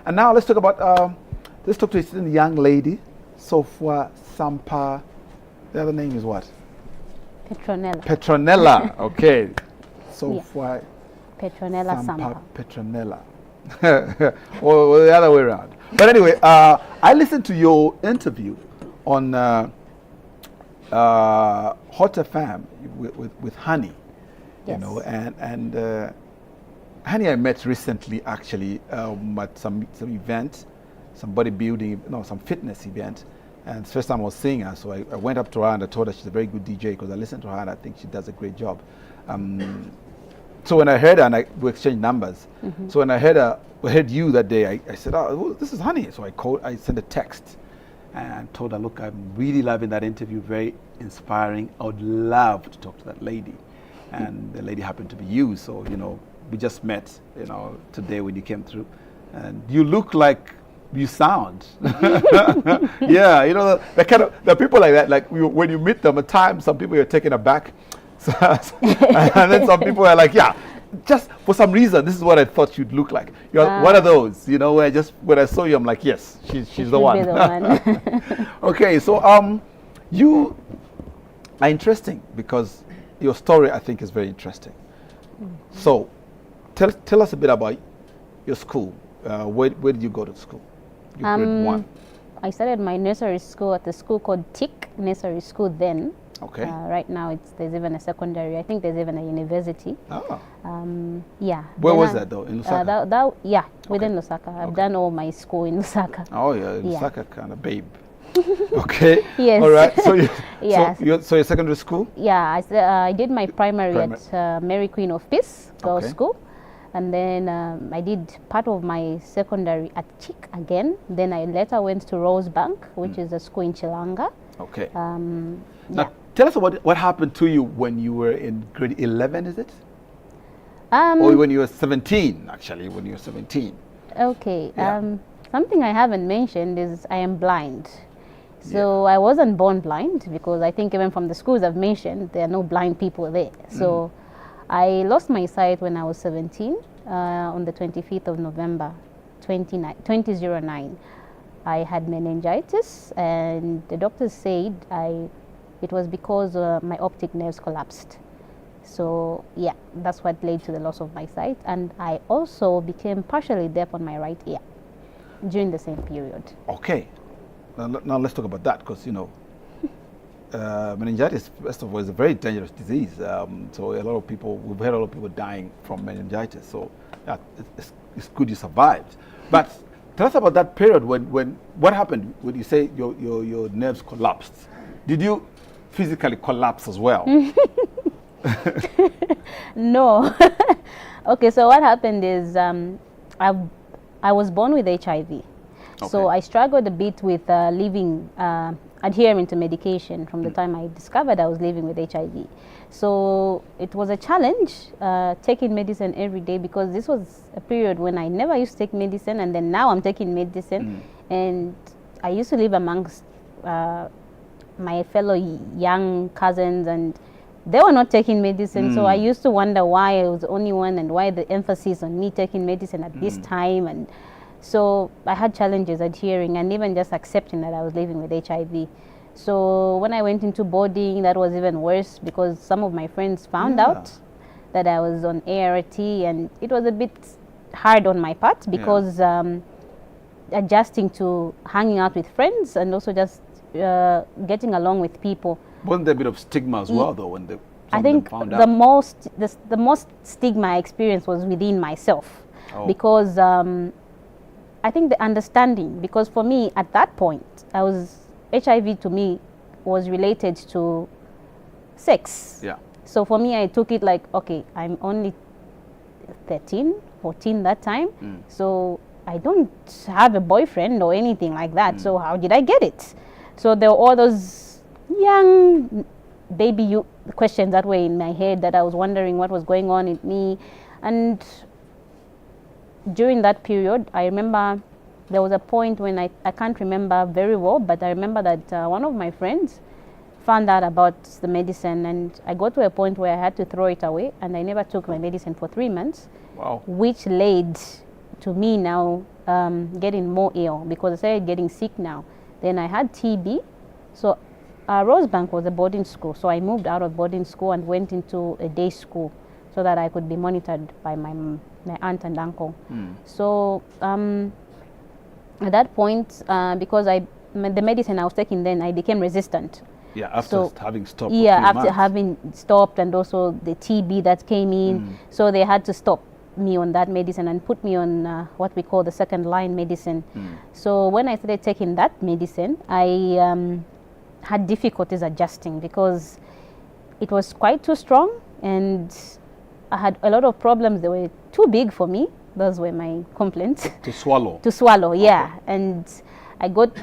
And now let's talk about, let's talk to this young lady, Sofwa Sampa. The other name is what? Petronella. Petronella, okay. Sofwa Petronella Sampa. Petronella. or the other way around. But anyway, I listened to your interview on Hot FM with Honey, Yes. you know, and Honey I met recently actually at some event, some bodybuilding, no, some fitness event, and it's the first time I was seeing her, so I went up to her and I told her she's a very good DJ because I listened to her and I think she does a great job. So when I heard her, and we exchanged numbers. So when I heard you that day, I said, "Oh, well, this is Honey." So I sent a text and told her, "Look, I'm really loving that interview, very inspiring. I would love to talk to that lady." And the lady happened to be you, so you know, we just met, you know, today when you came through, and you look like you sound. Yeah, you know, the people like that, like when you meet them, at times some people you're taken aback. And then some people are like, yeah, just for some reason, this is what I thought you'd look like. You're one of those, you know, where when I saw you, I'm like, yes, she's the one. Okay, so you are interesting because your story, I think, is very interesting. So tell us a bit about your school. Where did you go to school? Your grade 1. I started my nursery school at a school called TIC Nursery School then. Okay. Right now, there's even a secondary. I think there's even a university. Oh. Yeah. Where was that though? In Lusaka? Within Lusaka. I've done all my school in Lusaka. Oh yeah, Lusaka kind of babe. Okay. Yes. All right. So Yes. So your secondary school? Yeah, I did my primary at Mary Queen of Peace Girls School. And then I did part of my secondary at Chick again. Then I later went to Rosebank, which is a school in Chilanga. Okay. Yeah. Tell us what happened to you when you were in grade 11, is it? Or when you were 17, actually, when you were 17. Okay. Something I haven't mentioned is I am blind. So I wasn't born blind because I think even from the schools I've mentioned, there are no blind people there. So I lost my sight when I was 17 on the 25th of November, 2009. I had meningitis and the doctors said it was because my optic nerves collapsed. So yeah, that's what led to the loss of my sight. And I also became partially deaf on my right ear during the same period. Okay. Now let's talk about that because, you know, meningitis, first of all, is a very dangerous disease. So we've heard a lot of people dying from meningitis. So yeah, it's good you survived. But tell us about that period when what happened when you say your nerves collapsed. Did you physically collapse as well? No. Okay, so what happened is I was born with HIV. Okay. So I struggled a bit with adhering to medication from the time I discovered I was living with HIV. So it was a challenge taking medicine every day because this was a period when I never used to take medicine, and then now I'm taking medicine. And I used to live amongst my fellow young cousins, and they were not taking medicine. So I used to wonder why I was the only one and why the emphasis on me taking medicine at this time. And so I had challenges adhering and even just accepting that I was living with HIV. So when I went into boarding, that was even worse because some of my friends found out that I was on ART, and it was a bit hard on my part because adjusting to hanging out with friends and also just getting along with people. Wasn't there a bit of stigma as well, though, when I think the most stigma I experienced was within myself because I think the understanding, because for me at that point, HIV to me was related to sex. Yeah. So for me, I took it like, okay, I'm only 13, 14 that time, so I don't have a boyfriend or anything like that. So how did I get it? So there were all those young baby questions that were in my head that I was wondering what was going on in me. And during that period, I remember there was a point when I can't remember very well, but I remember that one of my friends found out about the medicine, and I got to a point where I had to throw it away, and I never took my medicine for 3 months, which led to me now getting more ill because I started getting sick now. Then I had TB. So Rosebank was a boarding school. So I moved out of boarding school and went into a day school so that I could be monitored by my aunt and uncle. So at that point, because the medicine I was taking then, I became resistant. Yeah, after having stopped. Yeah, for after months. having stopped, and also the TB that came in. So they had to stop me on that medicine and put me on what we call the second line medicine. So when I started taking that medicine, I had difficulties adjusting because it was quite too strong, and I had a lot of problems. They were too big for me. Those were my complaints. To swallow. To swallow, yeah. Okay. And I got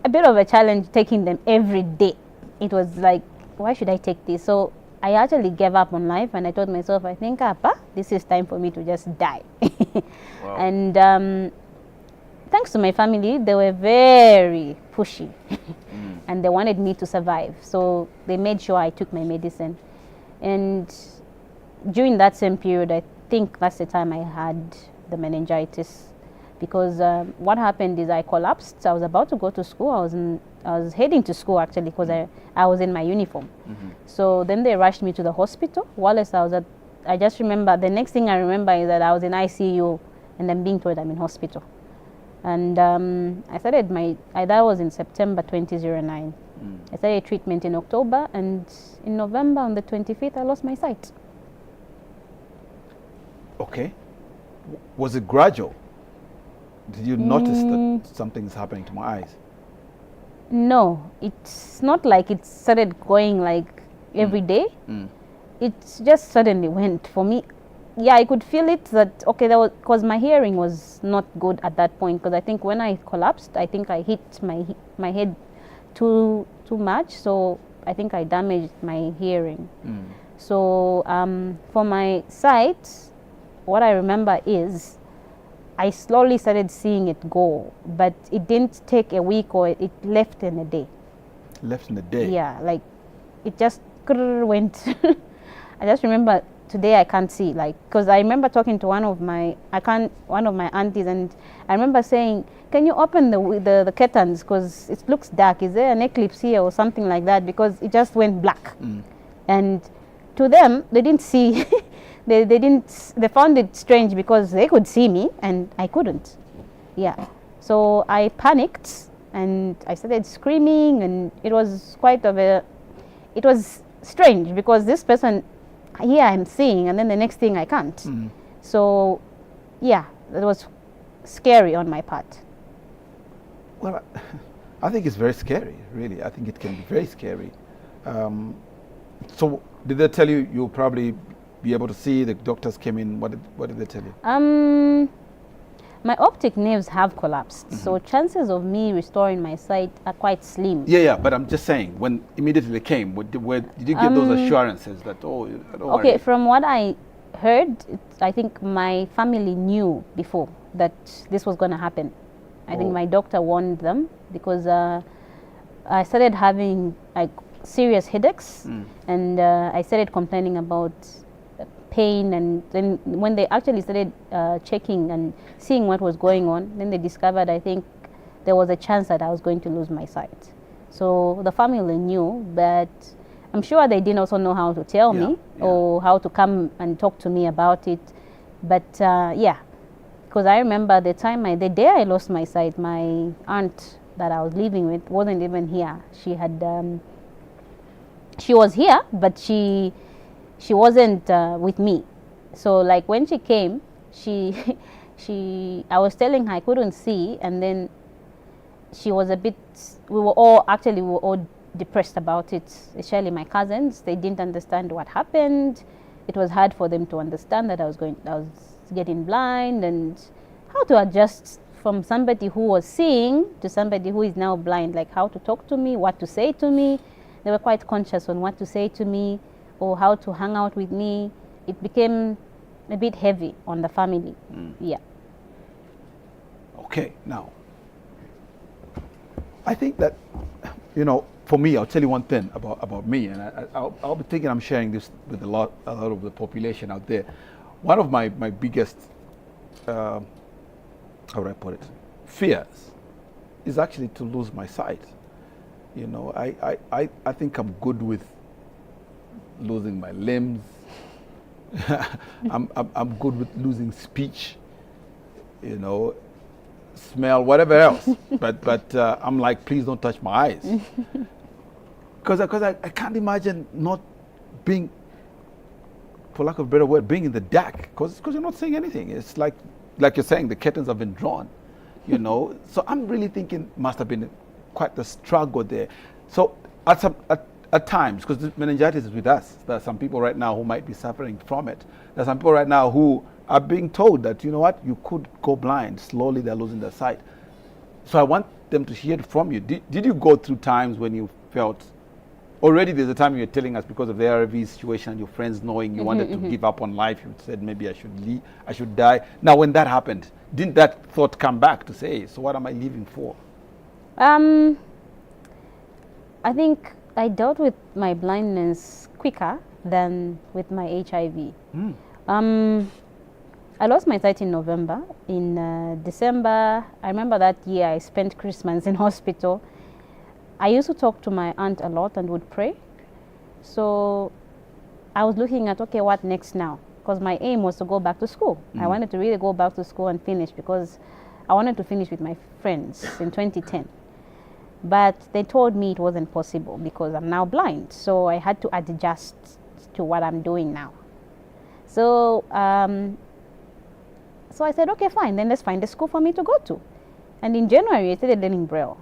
a bit of a challenge taking them every day. It was like, why should I take this? So I actually gave up on life, and I told myself, I think, this is time for me to just die. Wow. And thanks to my family, they were very pushy and they wanted me to survive. So they made sure I took my medicine. And during that same period, I think that's the time I had the meningitis. Because what happened is I collapsed. I was about to go to school. I was heading to school actually because I was in my uniform. So then they rushed me to the hospital. Whilst I just remember, the next thing I remember is that I was in ICU and I'm being told I'm in hospital. And I started that was in September 2009. I started treatment in October, and in November on the 25th, I lost my sight. Okay. Was it gradual? Did you notice that something's happening to my eyes? No, it's not like it started going like every day. It just suddenly went for me. Yeah, I could feel it that, okay, because my hearing was not good at that point, because I think when I collapsed, I think I hit my head too much, so I think I damaged my hearing. So for my sight, what I remember is I slowly started seeing it go, but it didn't take a week, or it left in a day. Left in a day? Yeah, like it just went. I just remember today I can't see, like, because I remember talking to one of my aunties, and I remember saying, can you open the curtains because it looks dark, is there an eclipse here or something like that, because it just went black. And to them, they didn't see they found it strange because they could see me and I couldn't. Yeah, so I panicked and I started screaming, and it was it was strange because this person here I'm seeing, and then the next thing I can't. So yeah, it was scary on my part. Well, I think it's very scary, really. I think it can be very scary. So did they tell you you'll probably be able to see? The doctors came in. What did they tell you? My optic nerves have collapsed, so chances of me restoring my sight are quite slim. Yeah, but I'm just saying, when immediately they came, did you get those assurances that, okay, from what I heard, I think my family knew before that this was going to happen. I think my doctor warned them because I started having like serious headaches, and I started complaining about pain, and then when they actually started checking and seeing what was going on, then they discovered, I think, there was a chance that I was going to lose my sight. So the family knew, but I'm sure they didn't also know how to tell me or how to come and talk to me about it. But yeah, because I remember the day I lost my sight, my aunt that I was living with wasn't even here. She had she was here, but she wasn't with me. So like when she came, I was telling her I couldn't see, and then she was we were all depressed about it, especially my cousins. They didn't understand what happened. It was hard for them to understand that I was getting blind, and how to adjust from somebody who was seeing to somebody who is now blind, like how to talk to me, what to say to me. They were quite conscious on what to say to me or how to hang out with me. It became a bit heavy on the family. Yeah. Okay, now, I think that, for me, I'll tell you one thing about me, and I'll be thinking I'm sharing this with a lot of the population out there. One of my biggest how would I put it, fears is actually to lose my sight. You know, I think I'm good with losing my limbs. I'm good with losing speech, you know, smell, whatever else. but I'm like, please don't touch my eyes. Because I can't imagine not being, for lack of a better word, being in the dark. Because you're not saying anything. It's like you're saying, the curtains have been drawn, you know. So I'm really thinking must have been quite the struggle there. So at times, because meningitis is with us, there are some people right now who might be suffering from it. There are some people right now who are being told that, you know what, you could go blind. Slowly they're losing their sight. So I want them to hear it from you. Did you go through times when you felt, already there's a time you're telling us because of the ARV situation, your friends knowing you wanted to give up on life, you said maybe I should leave, I should die. Now when that happened, didn't that thought come back to say, so what am I living for? I think I dealt with my blindness quicker than with my HIV. I lost my sight in November. In December, I remember that year I spent Christmas in hospital. I used to talk to my aunt a lot and would pray. So I was looking at, okay, what next now? Because my aim was to go back to school. I wanted to really go back to school and finish, because I wanted to finish with my friends in 2010. But they told me it wasn't possible because I'm now blind. So I had to adjust to what I'm doing now. So, so I said, okay, fine, then let's find a school for me to go to. And in January, I started learning Braille.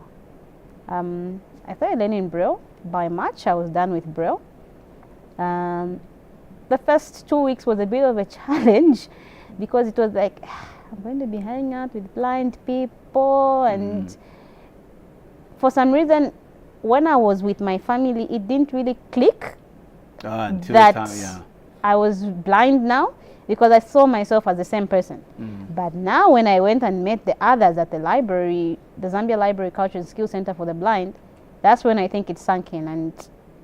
I started learning Braille. By March, I was done with Braille. The first 2 weeks was a bit of a challenge because it was like, I'm going to be hanging out with blind people. And for some reason, when I was with my family, it didn't really click Until that the time, yeah. I was blind now, because I saw myself as the same person. But now when I went and met the others at the library, the Zambia Library Culture and Skills Center for the Blind, that's when I think it sunk in. And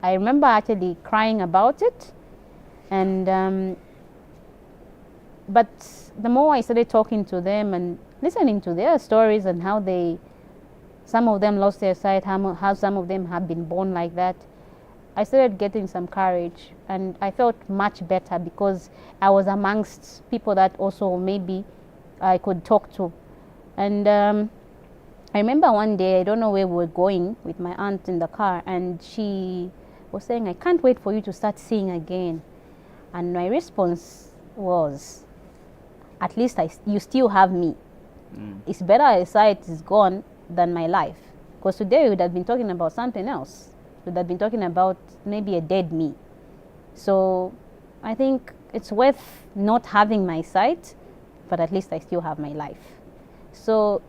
I remember actually crying about it. And but the more I started talking to them and listening to their stories and how some of them lost their sight, how some of them have been born like that, I started getting some courage, and I felt much better because I was amongst people that also maybe I could talk to. And I remember one day, I don't know where we were going with my aunt in the car, and she was saying, I can't wait for you to start seeing again. And my response was, at least you still have me. It's better a sight is gone than my life. Because today we would have been talking about something else. We would have been talking about maybe a dead me. So I think it's worth not having my sight, but at least I still have my life. So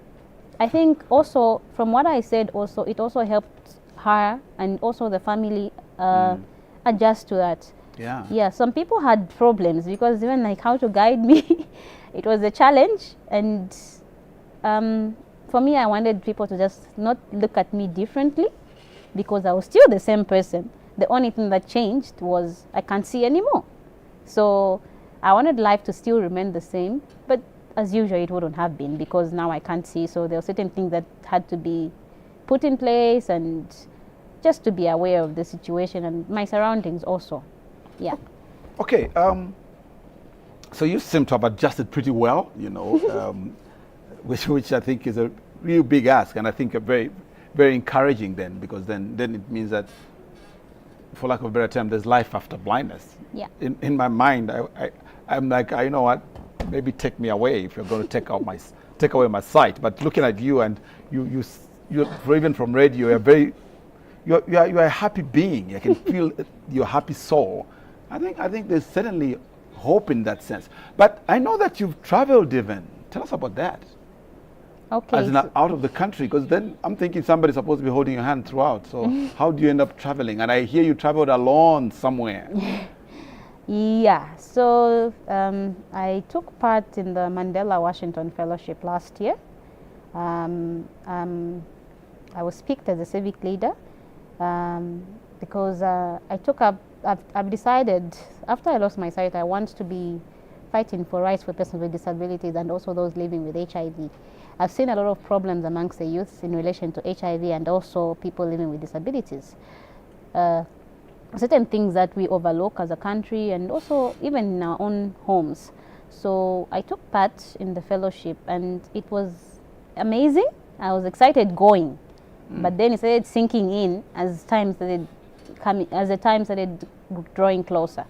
I think also, from what I said also, it also helped her and also the family adjust to that. Yeah, some people had problems because even like how to guide me, it was a challenge. And for me, I wanted people to just not look at me differently because I was still the same person. The only thing that changed was I can't see anymore. So I wanted life to still remain the same, but as usual, it wouldn't have been because now I can't see. So there were certain things that had to be put in place, and just to be aware of the situation and my surroundings also. Yeah. Okay. So you seem to have adjusted pretty well, you know, which I think is a real big ask, and I think a very, very encouraging then, because then it means that, for lack of a better term, there's life after blindness. Yeah. In my mind, I'm like, you know what? Maybe take me away if you're going to take away my sight. But looking at you, and you're even from radio, you're a happy being. I can feel your happy soul. I think there's certainly hope in that sense. But I know that you've traveled even. Tell us about that. Okay. As in out of the country, because then I'm thinking somebody's supposed to be holding your hand throughout. So how do you end up traveling? And I hear you traveled alone somewhere. Yeah. So I took part in the Mandela Washington Fellowship last year. I was picked as a civic leader because I've decided, after I lost my sight, I want to be fighting for rights for persons with disabilities and also those living with HIV. I've seen a lot of problems amongst the youth in relation to HIV and also people living with disabilities. Certain things that we overlook as a country and also even in our own homes. So I took part in the fellowship and it was amazing. I was excited going, but then it started sinking in as time started coming, as the time started drawing closer.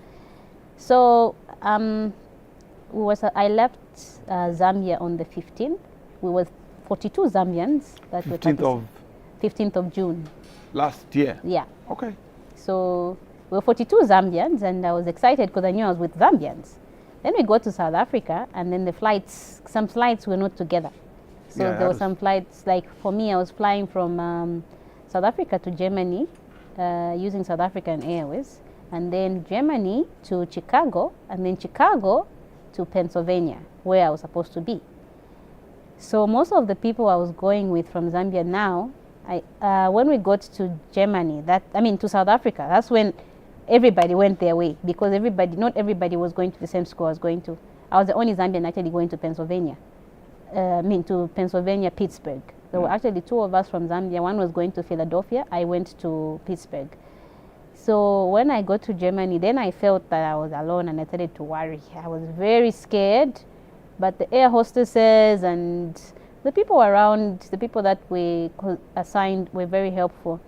So I left Zambia on the 15th. We were 42 Zambians that 15th of June. Last year? Yeah. Okay. So we were 42 Zambians and I was excited because I knew I was with Zambians. Then we got to South Africa and then the flights, some flights were not together. So Yeah, there were some flights, like for me, I was flying from South Africa to Germany using South African Airways, and then Germany to Chicago, and then Chicago to Pennsylvania, where I was supposed to be. So most of the people I was going with from Zambia now, when we got to Germany, to South Africa, that's when everybody went their way, because not everybody was going to the same school I was going to. I was the only Zambian actually going to Pennsylvania. To Pennsylvania, Pittsburgh. There were actually two of us from Zambia. One was going to Philadelphia. I went to Pittsburgh. So when I got to Germany, then I felt that I was alone and I started to worry. I was very scared, but the air hostesses and the people around, the people that we assigned were very helpful.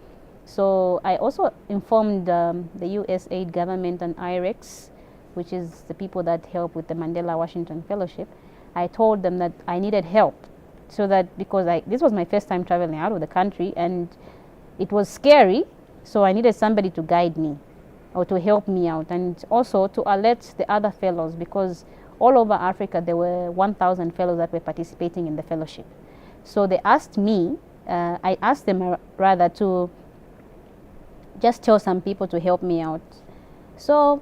So I also informed the USAID government and IREX, which is the people that help with the Mandela Washington Fellowship. I told them that I needed help, so that because this was my first time traveling out of the country and it was scary, so I needed somebody to guide me or to help me out, and also to alert the other fellows, because all over Africa there were 1,000 fellows that were participating in the fellowship. So they asked me, I asked them rather to just tell some people to help me out. So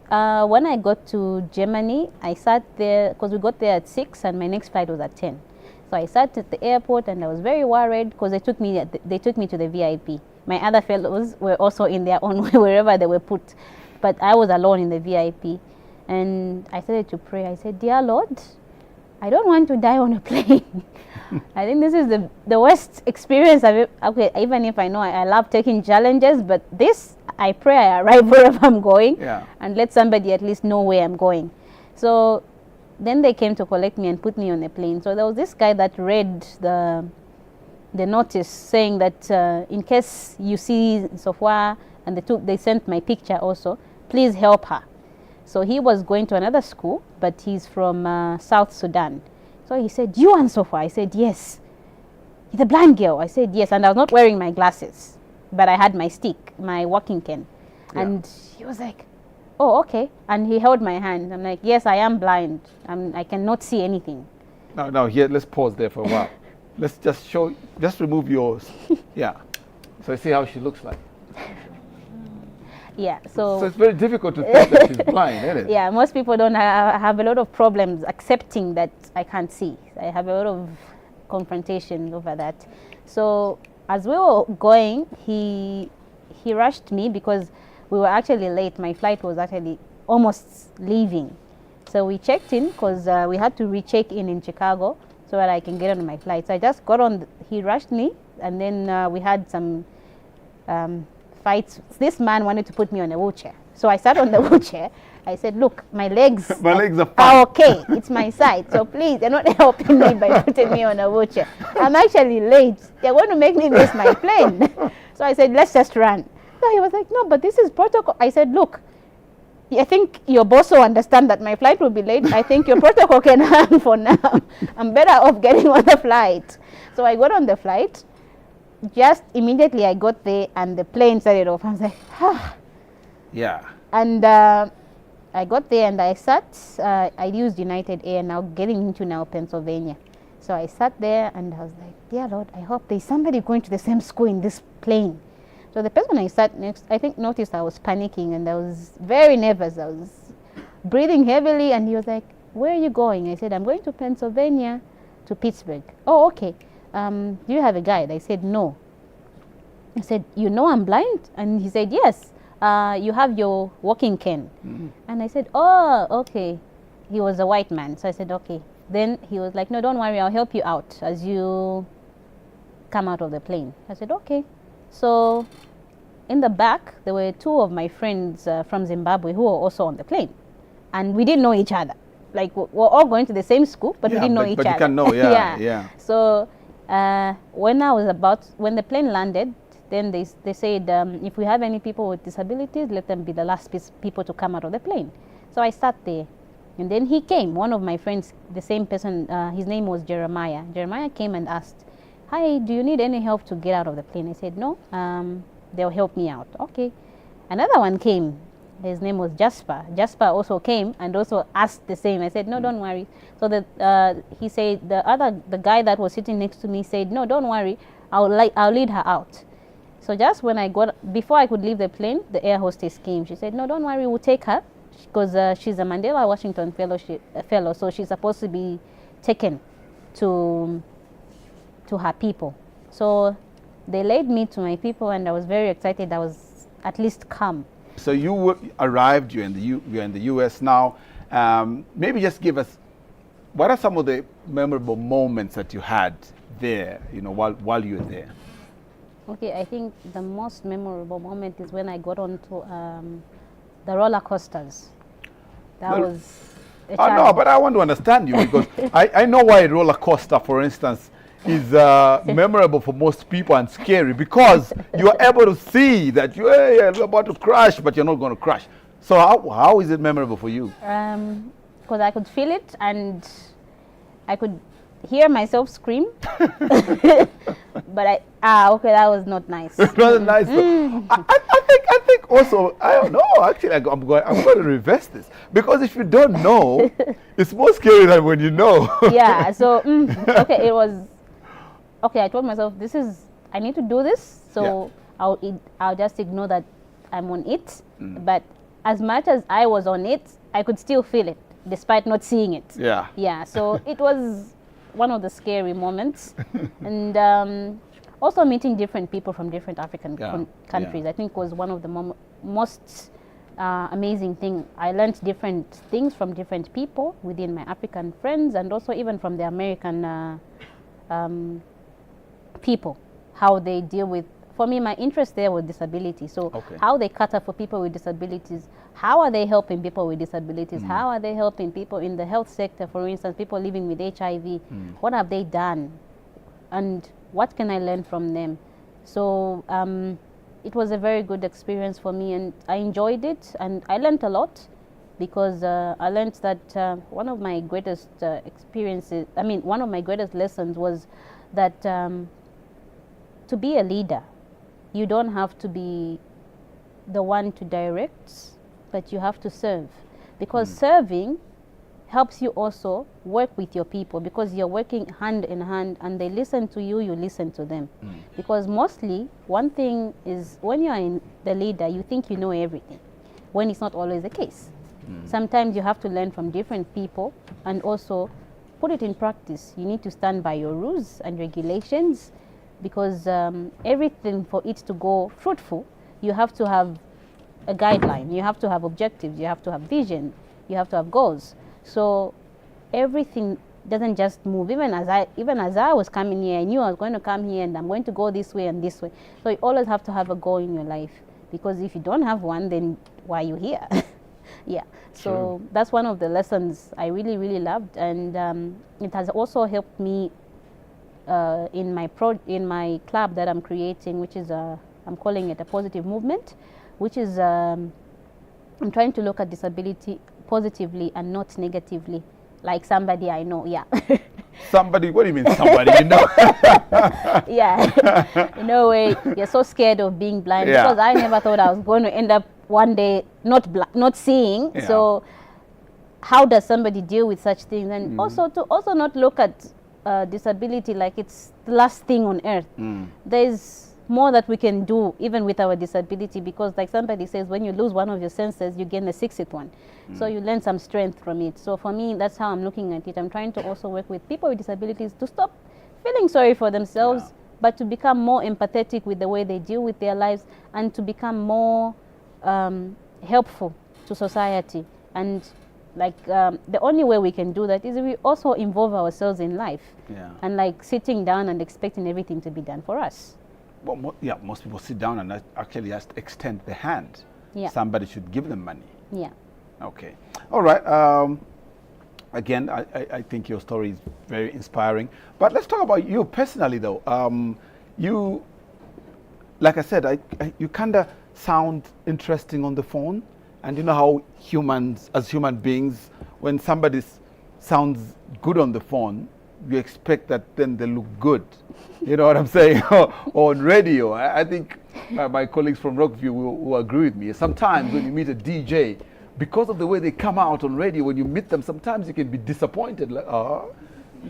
when I got to Germany, I sat there, because we got there at 6 and my next flight was at 10. So I sat at the airport and I was very worried because they took me to the VIP. My other fellows were also in their own way, wherever they were put. But I was alone in the VIP. And I started to pray. I said, "Dear Lord, I don't want to die on a plane." I think this is the worst experience I've ever, even if I know I love taking challenges, but this, I pray I arrive wherever I'm going, and let somebody at least know where I'm going. So then they came to collect me and put me on a plane. So there was this guy that read the notice saying that in case you see Sofwa, and they sent my picture also, please help her. So he was going to another school, but he's from South Sudan. So he said, "You and Sofwa?" I said, "Yes." "The blind girl?" I said, "Yes." And I was not wearing my glasses, but I had my stick, my walking cane. And he was like, "Oh, okay." And he held my hand. I'm like, "Yes, I am blind. I cannot see anything." No, here, let's pause there for a while. Let's just remove yours. Yeah. So see how she looks like. Yeah, so it's very difficult to think that she's blind, isn't it? Yeah, most people don't have a lot of problems accepting that I can't see. I have a lot of confrontation over that. So as we were going, he rushed me because we were actually late. My flight was actually almost leaving. So we checked in because we had to recheck in Chicago so that I can get on my flight. So I just got on, he rushed me, and then we had some fights. This man wanted to put me on a wheelchair. So I sat on the wheelchair. I said, "Look, my legs are fine. Okay. It's my side. So please, they're not helping me by putting me on a wheelchair. I'm actually late. They're going to make me miss my plane." So I said, "Let's just run." So he was like, "No, but this is protocol." I said, "Look, I think your boss will understand that my flight will be late. I think your protocol can hang for now. I'm better off getting on the flight." So I got on the flight. Just immediately I got there and the plane started off. I was like, "Ah." Yeah. And I got there and I sat. I used United Air, now getting into Pennsylvania. So I sat there and I was like, "Dear Lord, I hope there's somebody going to the same school in this plane." So the person I sat next, I think, noticed I was panicking and I was very nervous. I was breathing heavily, and he was like, "Where are you going?" I said, "I'm going to Pennsylvania, to Pittsburgh." "Oh, okay. Do you have a guide?" I said, "No." I said, "You know I'm blind?" And he said, "Yes. You have your walking cane." And I said, "Oh, okay." he was a white man. So I said, okay. Then he was like, no, don't worry, I'll help you out as you come out of the plane. I said, okay. So in the back, there were two of my friends from Zimbabwe who were also on the plane. And we didn't know each other. Like, we're all going to the same school, but we didn't know each other. But you can know, yeah. So when the plane landed, then they said, if we have any people with disabilities, let them be the last people to come out of the plane. So I sat there. And then he came, one of my friends, the same person, his name was Jeremiah. Jeremiah came and asked, hi, do you need any help to get out of the plane? I said, no, they'll help me out. Okay. Another one came. His name was Jasper. Jasper also came and also asked the same. I said, no, don't worry. So he said, the guy that was sitting next to me said, no, don't worry, I'll lead her out. So just when before I could leave the plane, the air hostess came. She said, no, don't worry, we'll take her, because she's a Mandela Washington fellow, so she's supposed to be taken to her people. So they laid me to my people, and I was very excited. I was at least calm. So you arrived, you're in the U.S. now. Maybe just give us, what are some of the memorable moments that you had there, while you were there? Okay, I think the most memorable moment is when I got onto the roller coasters. That was a challenge. No, but I want to understand you, because I know why a roller coaster, for instance, is memorable for most people and scary, because you are able to see that you're about to crash, but you're not going to crash. So how is it memorable for you? Because I could feel it, and I could hear myself scream. But okay, that was not nice. It wasn't nice. I think also, I don't know, actually I'm going to reverse this, because if you don't know, it's more scary than when you know. Yeah, so okay, it was okay. I told myself, I need to do this, so yeah. I'll just ignore that I'm on it. But as much as I was on it, I could still feel it despite not seeing it. Yeah, so it was one of the scary moments. And also meeting different people from different African countries, I think was one of the most amazing thing. I learned different things from different people within my African friends, and also even from the American people, how they deal with, for me, my interest there was disability. So how they cater for people with disabilities, how are they helping people with disabilities, how are they helping people in the health sector, for instance, people living with HIV, what have they done, and what can I learn from them? So it was a very good experience for me, and I enjoyed it, and I learned a lot, because I learned that one of my greatest one of my greatest lessons was that to be a leader, you don't have to be the one to direct, but you have to serve, because serving helps you also work with your people, because you're working hand in hand, and they listen to you, you listen to them. Because mostly, one thing is, when you're in the leader, you think you know everything, when it's not always the case. Sometimes you have to learn from different people and also put it in practice. You need to stand by your rules and regulations, because everything, for it to go fruitful, you have to have a guideline, you have to have objectives, you have to have vision, you have to have goals. So everything doesn't just move. Even as I was coming here, I knew I was going to come here and I'm going to go this way and this way. So you always have to have a goal in your life, because if you don't have one, then why are you here? Yeah. So that's one of the lessons I really, really loved, and it has also helped me in my club that I'm creating, which is I'm calling it a positive movement, which is I'm trying to look at disability positively and not negatively, like somebody I know. Yeah. Somebody? What do you mean somebody you know? Yeah. In a way, you're so scared of being blind, because I never thought I was going to end up one day not seeing. So how does somebody deal with such things? And also not look at disability like it's the last thing on earth. There's more that we can do even with our disability, because like somebody says, when you lose one of your senses, you gain a sixth one. So you learn some strength from it. So for me, that's how I'm looking at it. I'm trying to also work with people with disabilities to stop feeling sorry for themselves, but to become more empathetic with the way they deal with their lives, and to become more helpful to society, and Like the only way we can do that is we also involve ourselves in life. Yeah. And like sitting down and expecting everything to be done for us. Well, most people sit down and actually just extend the hand. Yeah. Somebody should give them money. Yeah. Okay. All right. Again, I think your story is very inspiring. But let's talk about you personally, though. You, like I said, you kind of sound interesting on the phone. And you know how humans, as human beings, when somebody sounds good on the phone, you expect that then they look good. You know what I'm saying? Or on radio. I think my colleagues from Rockview will agree with me. Sometimes when you meet a DJ, because of the way they come out on radio, when you meet them, sometimes you can be disappointed. Like, oh,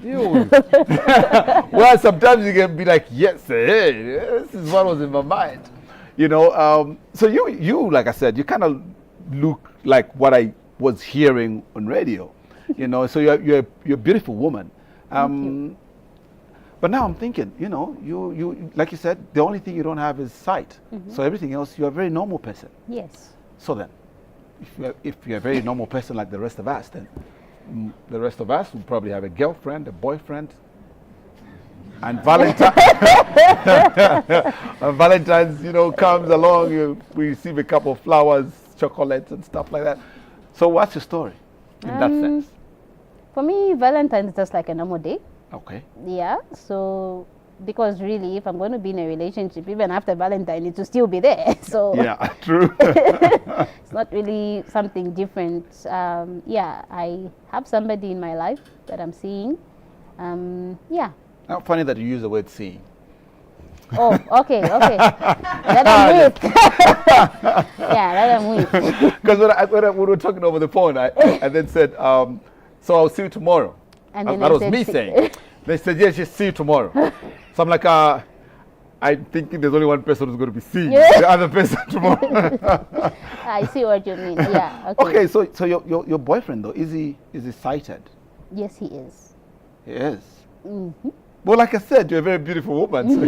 dude. Well, sometimes you can be like, yes, hey, this is what was in my mind. You know, so you, like I said, you kind of look like what I was hearing on radio. You know, so you're a beautiful woman. Thank you. But now I'm thinking, you know, you like you said, the only thing you don't have is sight. So everything else, you're a very normal person. Yes. So then, if you're a very normal person like the rest of us, then the rest of us will probably have a girlfriend, a boyfriend, and Valentine's, you know, comes along, we receive a couple of flowers, chocolates and stuff like that. So what's your story in that sense? For me, Valentine's is just like a normal day. Okay. Yeah. So, because really, if I'm going to be in a relationship, even after Valentine, it will still be there. So yeah, true. It's not really something different. Yeah, I have somebody in my life that I'm seeing. Yeah. Now, funny that you use the word seeing. Oh, okay. That I'm with. Yeah, that I'm with. Because when we were talking over the phone, I then said, so I'll see you tomorrow. And then that was me saying. They said, yes, just see you tomorrow. So I'm like, I'm thinking there's only one person who's going to be seeing the other person tomorrow. I see what you mean. Yeah. Okay. So your boyfriend though, is he sighted? Yes, he is. He is. Well, like I said, you're a very beautiful woman. So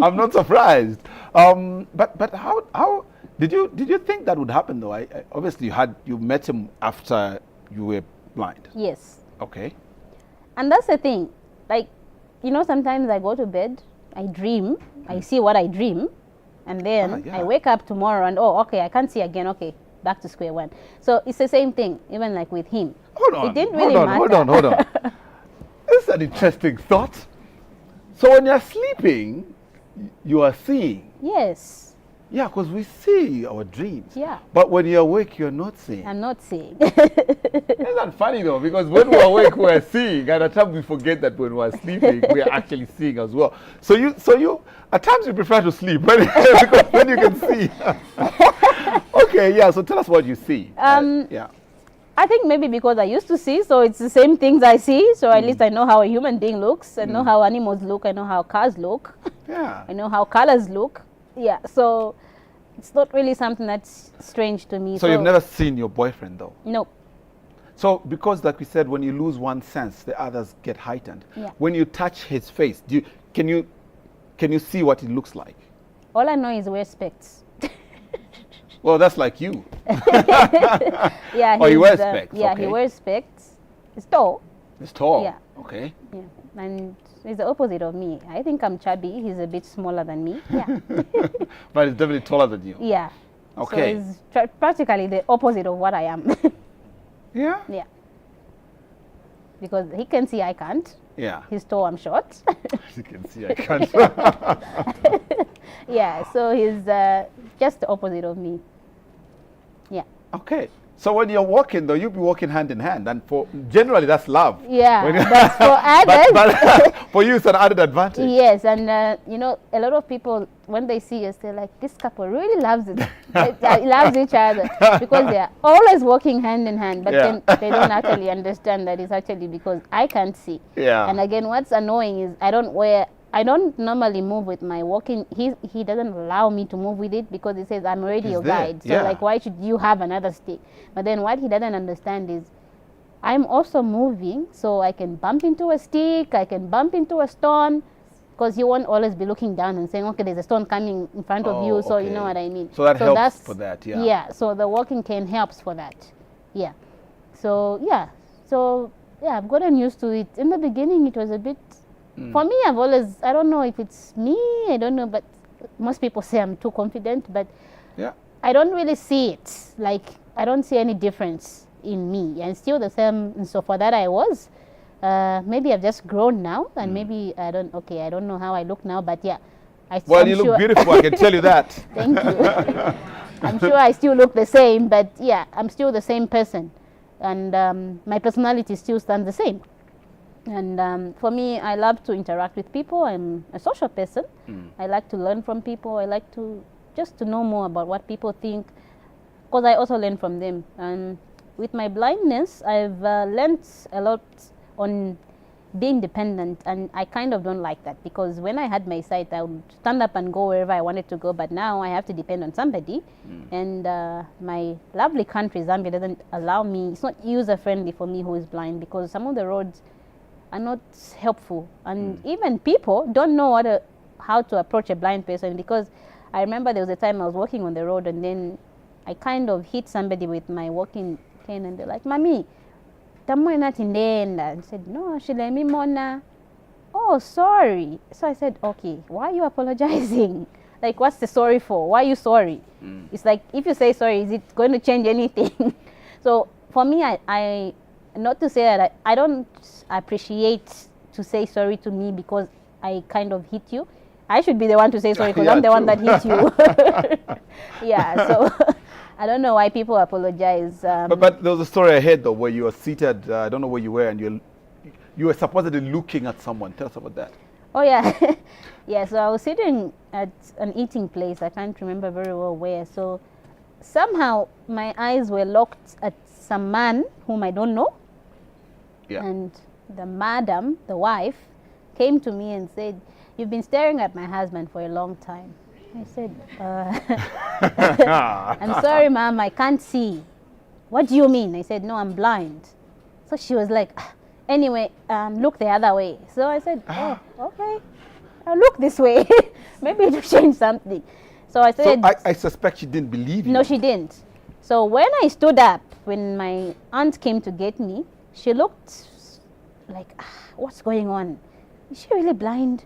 I'm not surprised. But how did you think that would happen though? Obviously you met him after you were blind. Yes. Okay. And that's the thing. Like, you know, sometimes I go to bed, I dream, I see what I dream, and then I wake up tomorrow and okay, I can't see again. Okay, back to square one. So it's the same thing, even like with him. Hold on. It didn't really matter. Hold on. This is an interesting thought. So when you're sleeping, you are seeing. Yes. Yeah, because we see our dreams. Yeah. But when you're awake, you're not seeing. I'm not seeing. Isn't that funny though? Because when we're awake, we're seeing, and at times we forget that when we're sleeping, we are actually seeing as well. So you at times you prefer to sleep because then you can see. Okay, yeah. So tell us what you see. Yeah. I think maybe because I used to see, so it's the same things I see. So at least I know how a human being looks. I know how animals look. I know how cars look. Yeah. I know how colors look. Yeah. So it's not really something that's strange to me. So you've never seen your boyfriend though? No. So because like we said, when you lose one sense, the others get heightened. Yeah. When you touch his face, can you see what it looks like? All I know is he wears specs. Well, that's like you. Yeah. Oh, he wears specs. Yeah, okay. he wears specs. He's tall. He's tall. Yeah. Okay. Yeah. And he's the opposite of me. I think I'm chubby. He's a bit smaller than me. Yeah. But he's definitely taller than you. Yeah. Okay. So he's practically the opposite of what I am. Yeah. Yeah. Because he can see, I can't. Yeah. He's tall, I'm short. As you can see, I can't. Yeah, so he's just the opposite of me. Yeah. Okay. So when you're walking, though, you'll be walking hand in hand, and generally that's love. Yeah, that's for others. but for you, it's an added advantage. Yes, and you know, a lot of people when they see us, they're like, "This couple really loves it, loves each other," because they are always walking hand in hand. But then they don't actually understand that it's actually because I can't see. Yeah. And again, what's annoying is I don't normally move with my walking. He doesn't allow me to move with it because he says I'm already your guide. So like, why should you have another stick? But then what he doesn't understand is I'm also moving, so I can bump into a stick, I can bump into a stone, because you won't always be looking down and saying, okay, there's a stone coming in front of you. So you know what I mean. So that helps for that. Yeah. Yeah. So the walking cane helps for that. Yeah. So yeah, I've gotten used to it. In the beginning, it was a bit. For me, I don't know if it's me, I don't know, but most people say I'm too confident, but yeah, I don't really see it. Like, I don't see any difference in me. I'm still the same so far that I was. Maybe I've just grown now, and maybe I don't know how I look now, but yeah. Well, you look beautiful, I can tell you that. Thank you. I'm sure I still look the same, but yeah, I'm still the same person. And my personality still stands the same. And for me, I love to interact with people. I'm a social person. I like to learn from people. I like to just to know more about what people think, because I also learn from them. And with my blindness, I've learned a lot on being dependent, and I kind of don't like that, because when I had my sight, I would stand up and go wherever I wanted to go, but now I have to depend on somebody. And my lovely country, Zambia, doesn't allow me. It's not user-friendly for me who is blind, because some of the roads are not helpful, and even people don't know how to approach a blind person. Because I remember there was a time I was walking on the road, and then I kind of hit somebody with my walking cane, and they're like, "Mami, tamu not in there." I said, "No, she let me mona." "Oh, sorry." So I said, "Okay, why are you apologizing? Like, what's the sorry for? Why are you sorry?" It's like, if you say sorry, is it going to change anything? So for me, I not to say that I don't appreciate to say sorry to me because I kind of hit you. I should be the one to say sorry, because I'm the one that hit you. Yeah, so I don't know why people apologize. But there was a story I heard, though, where you were seated, I don't know where you were, and you were supposedly looking at someone. Tell us about that. Oh, yeah. Yeah, so I was sitting at an eating place. I can't remember very well where. So somehow my eyes were locked at some man whom I don't know. Yeah. And the madam, the wife, came to me and said, "You've been staring at my husband for a long time." I said, "I'm sorry, ma'am, I can't see." "What do you mean?" I said, "No, I'm blind." So she was like, "Anyway, look the other way." So I said, "Oh, okay, I'll look this way." Maybe it'll change something. So I said... So I suspect she didn't believe you. No, she didn't. So when I stood up, when my aunt came to get me, she looked like, what's going on? Is she really blind?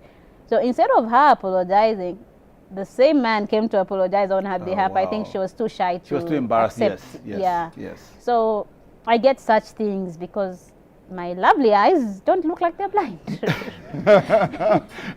So instead of her apologizing, the same man came to apologize on her behalf. Wow. I think she was too shy to... She was too embarrassed, accept. yes. So I get such things because my lovely eyes don't look like they're blind.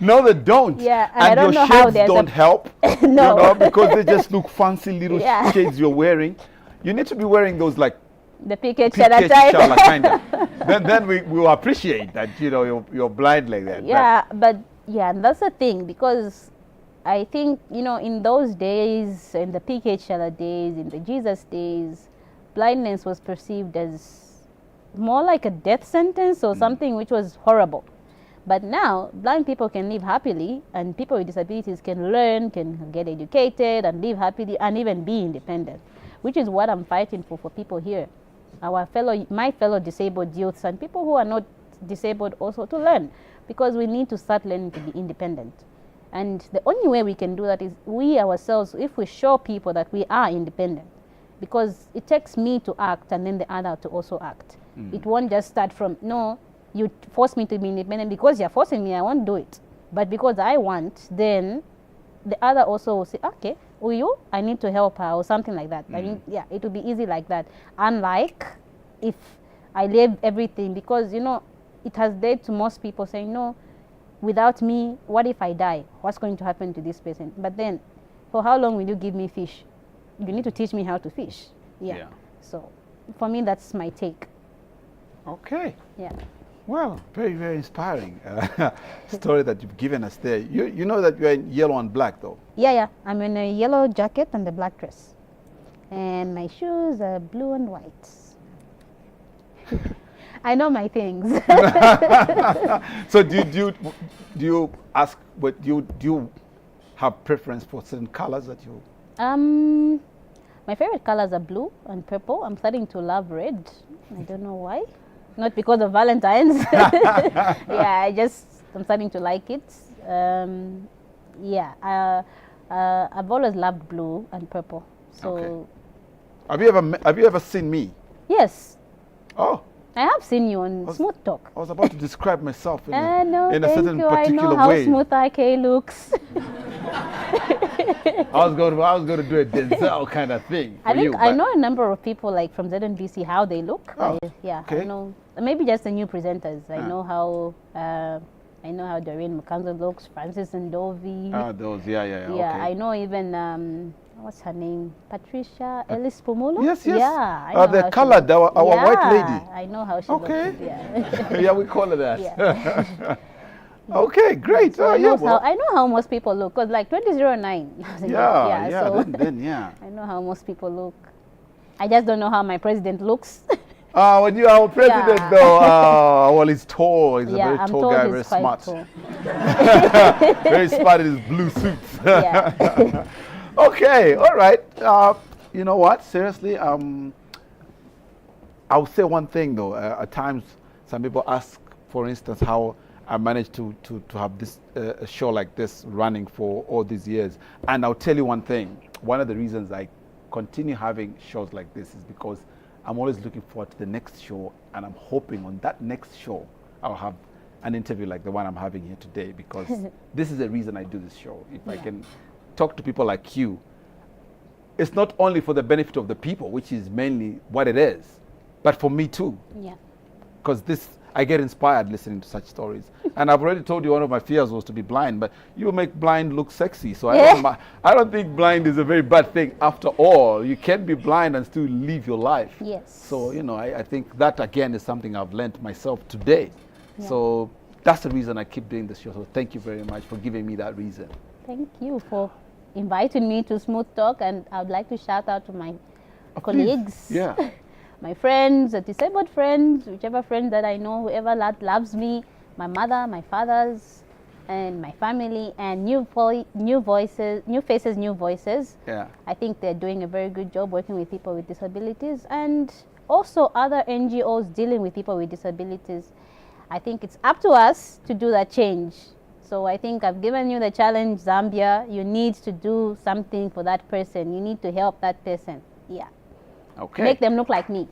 No, they don't. Yeah, and and I don't your know how shades don't help. No. You know, because they just look fancy little shades you're wearing. You need to be wearing those like the PK chala type. kind of. Then we will appreciate that, you know, you're blind like that. Yeah, but yeah, and that's the thing, because I think, you know, in those days, in the PK Chala days, in the Jesus days, blindness was perceived as more like a death sentence or something which was horrible. But now, blind people can live happily, and people with disabilities can learn, can get educated, and live happily, and even be independent, which is what I'm fighting for people here. My fellow disabled youths and people who are not disabled also to learn, because we need to start learning to be independent. And the only way we can do that is we ourselves, if we show people that we are independent, because it takes me to act and then the other to also act. It won't just start from, no, you force me to be independent because you're forcing me, I won't do it. But because I want, then the other also will say, okay, will you? I need to help her or something like that. I mean, yeah, it will be easy like that. Unlike if I leave everything, because, you know, it has led to most people saying, no, without me, what if I die? What's going to happen to this person? But then, for how long will you give me fish? You need to teach me how to fish. Yeah. So, for me, that's my take. Okay. Yeah. Well, very, very inspiring story that you've given us there. You know that you're in yellow and black, though. Yeah. I'm in a yellow jacket and a black dress. And my shoes are blue and white. I know my things. So do you ask, but do you have preference for certain colors that you... My favorite colors are blue and purple. I'm starting to love red. I don't know why. Not because of Valentine's. Yeah, I'm starting to like it. I've always loved blue and purple. So, okay. Have you ever seen me? Yes. Oh. I have seen you on Smooth Talk. I was about to describe myself No, in a certain you. particular I know how way. Smooth IK looks. I was going to do a Denzel kind of thing. I think I know a number of people like from ZNBC how they look. Oh, yeah, okay. I know. Maybe just the new presenters. I know how. I know how Doreen McCann looks. Francis Ndovi. Those. Yeah. Yeah, Okay. I know even what's her name? Patricia Ellis Pomolo. Yes. Yeah. I know The how she colored, looks. our white lady. I know how she Okay. looks. Yeah. Yeah, we call her that. Yeah. Okay, great. So I know how most people look, because like 2009. Yeah. So Then yeah. I know how most people look. I just don't know how my president looks. When you are our president, Yeah. though, well, he's tall. He's a very I'm tall told guy, he's very quite smart. tall. Very smart in his blue suits. Yeah. Okay, all right. You know what? Seriously, I'll say one thing though. At times, some people ask, for instance, how I managed to have this a show like this running for all these years. And I'll tell you one thing. One of the reasons I continue having shows like this is because I'm always looking forward to the next show, and I'm hoping on that next show I'll have an interview like the one I'm having here today, because this is the reason I do this show. If I can talk to people like you, it's not only for the benefit of the people, which is mainly what it is, but for me too. Yeah. Because I get inspired listening to such stories. And I've already told you one of my fears was to be blind, but you make blind look sexy. So I don't think blind is a very bad thing. After all, you can be blind and still live your life. Yes. So, I think that again is something I've learned myself today. Yeah. So that's the reason I keep doing this show. So thank you very much for giving me that reason. Thank you for inviting me to Smooth Talk, and I would like to shout out to my colleagues. Yeah. My friends, the disabled friends, whichever friend that I know, whoever loves me, my mother, my fathers, and my family, and new faces, new voices. Yeah. I think they're doing a very good job working with people with disabilities, and also other NGOs dealing with people with disabilities. I think it's up to us to do that change. So I think I've given you the challenge, Zambia. You need to do something for that person. You need to help that person. Yeah. Okay. Make them look like me.